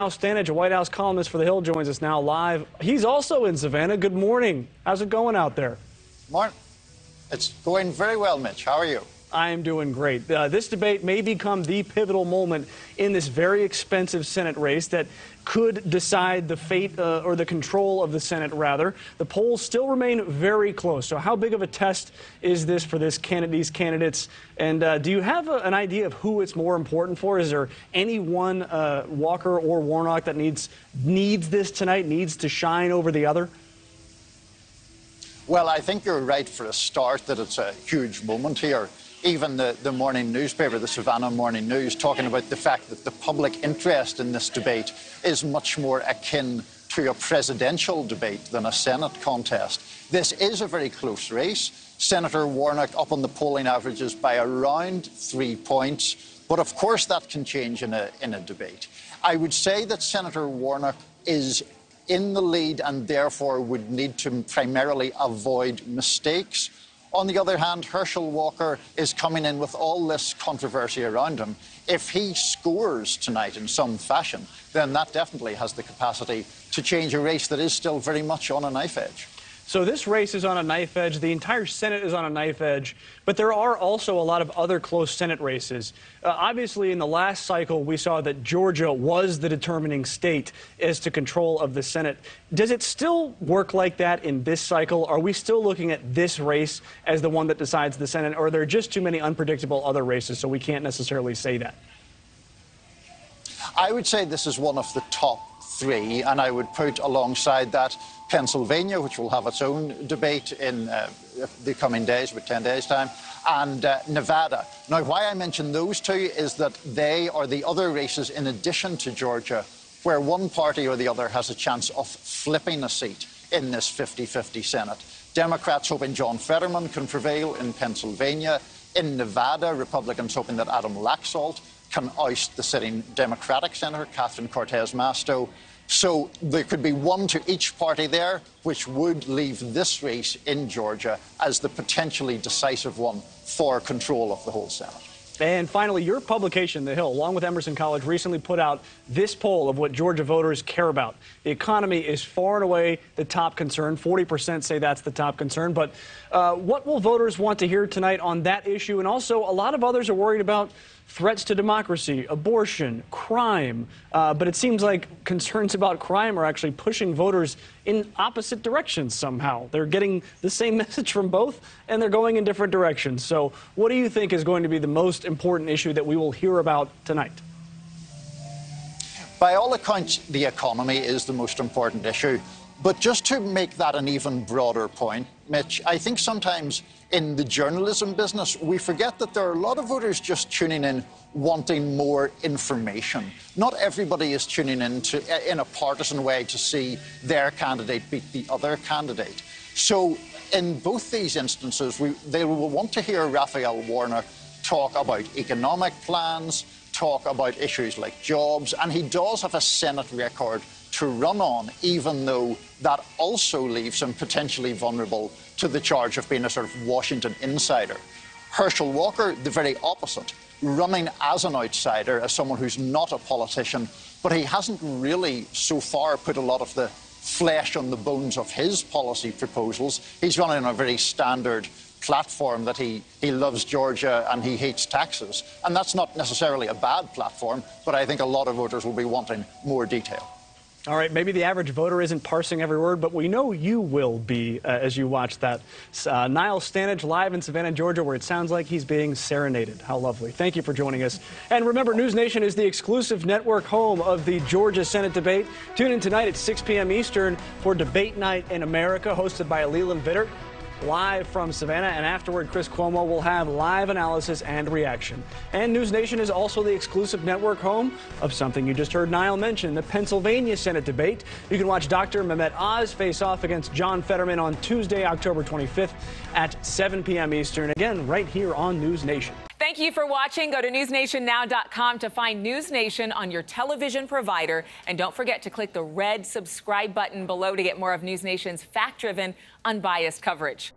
Niall Stanage, a White House columnist for The Hill, joins us now live. He's also in Savannah. Good morning. How's it going out there? Morning. It's going very well, Mitch. How are you? I am doing great. This debate may become the pivotal moment in this very expensive Senate race that could decide the fate or the control of the Senate, rather. The polls still remain very close. So how big of a test is this for these candidates? And do you have an idea of who it's more important for? Is there any one Walker or Warnock that needs this tonight, needs to shine over the other? Well, I think you're right for a start that it's a huge moment here. Even the morning newspaper, the Savannah Morning News, talking about the fact that the public interest in this debate is much more akin to a presidential debate than a Senate contest. This is a very close race. Senator Warnock up on the polling averages by around 3 points. But of course that can change in a debate. I would say that Senator Warnock is in the lead and therefore would need to primarily avoid mistakes. On the other hand, Herschel Walker is coming in with all this controversy around him. If he scores tonight in some fashion, then that definitely has the capacity to change a race that is still very much on a knife edge. So this race is on a knife edge. The entire Senate is on a knife edge. But there are also a lot of other close Senate races. Obviously, in the last cycle, we saw that Georgia was the determining state as to control of the Senate. Does it still work like that in this cycle? Are we still looking at this race as the one that decides the Senate? Or are there just too many unpredictable other races, so we can't necessarily say that? I would say this is one of the top three, and I would put alongside that Pennsylvania, which will have its own debate in the coming days, about 10 days' time, and Nevada. Now, why I mention those two is that they are the other races, in addition to Georgia, where one party or the other has a chance of flipping a seat in this 50-50 Senate. Democrats hoping John Fetterman can prevail in Pennsylvania. In Nevada, Republicans hoping that Adam Laxalt can oust the sitting Democratic Senator, Catherine Cortez Masto. So there could be one to each party there, which would leave this race in Georgia as the potentially decisive one for control of the whole Senate. And finally, your publication, The Hill, along with Emerson College, recently put out this poll of what Georgia voters care about. The economy is far and away the top concern. 40% say that's the top concern. But what will voters want to hear tonight on that issue? And also, a lot of others are worried about threats to democracy, abortion, crime. But it seems like concerns about crime are actually pushing voters in opposite directions somehow. They're getting the same message from both, and they're going in different directions. So what do you think is going to be the most important issue that we will hear about tonight? By all accounts, the economy is the most important issue. But just to make that an even broader point, Mitch, I think sometimes in the journalism business, we forget that there are a lot of voters just tuning in wanting more information. Not everybody is tuning in in a partisan way to see their candidate beat the other candidate. So in both these instances, they will want to hear Raphael Warnock talk about economic plans, talk about issues like jobs, and he does have a Senate record to run on, even though that also leaves him potentially vulnerable to the charge of being a sort of Washington insider. Herschel Walker, the very opposite, running as an outsider, as someone who's not a politician, but he hasn't really so far put a lot of the flesh on the bones of his policy proposals. He's running on a very standard platform that he loves Georgia and he hates taxes. And that's not necessarily a bad platform, but I think a lot of voters will be wanting more detail. All right, maybe the average voter isn't parsing every word, but we know you will be as you watch that. Niall Stanage live in Savannah, Georgia, where it sounds like he's being serenaded. How lovely. Thank you for joining us. And remember, NewsNation is the exclusive network home of the Georgia Senate debate. Tune in tonight at 6 p.m. Eastern for Debate Night in America, hosted by Leland Vittert. Live from Savannah, and afterward, Chris Cuomo will have live analysis and reaction. And NewsNation is also the exclusive network home of something you just heard Niall mention, the Pennsylvania Senate debate. You can watch Dr. Mehmet Oz face off against John Fetterman on Tuesday, October 25th at 7 p.m. Eastern, again, right here on NewsNation. Thank you for watching. Go to newsnationnow.com to find NewsNation on your television provider. And don't forget to click the red subscribe button below to get more of NewsNation's fact-driven, unbiased coverage.